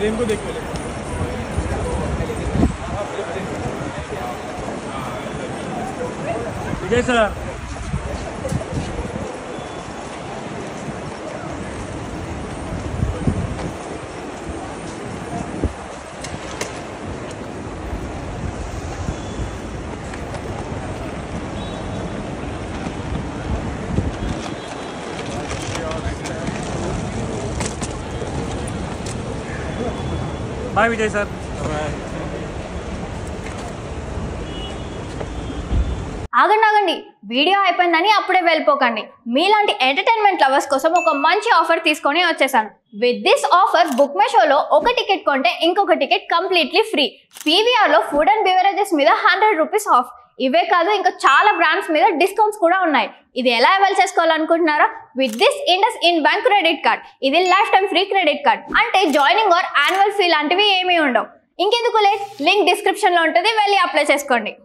प्रेम को देख के विजय सर हाय विजय सर ఆగండి ఆగండి వీడియో అయిపోయిందని అప్పుడే వెళ్ళిపోకండి. మీలాంటి ఎంటర్టైన్మెంట్ లవర్స్ కోసం ఒక మంచి ఆఫర్ తీసుకొని వచ్చేసాను. With this offer book my షోలో ఒక టికెట్ కొంటే ఇంకొక టికెట్ కంప్లీట్లీ ఫ్రీ. పీవీఆర్లో ఫుడ్ అండ్ బెవరేజెస్ మీద 100 రూపీస్ ఆఫ్. ఇవే కాదు ఇంకా చాలా బ్రాండ్స్ మీద డిస్కౌంట్స్ కూడా ఉన్నాయి. ఇది ఎలా అవైల్ చేసుకోవాలనుకుంటున్నారా? With this IndusInd bank credit card. ఇది lifetime free credit card. అంటే జాయినింగ్ ఆర్ యాన్యువల్ ఫీ లాంటివి ఏమీ ఉండవు. ఇంకెందుకు లేట్, లింక్ డిస్క్రిప్షన్లో ఉంటుంది, వెళ్ళి అప్లై చేసుకోండి.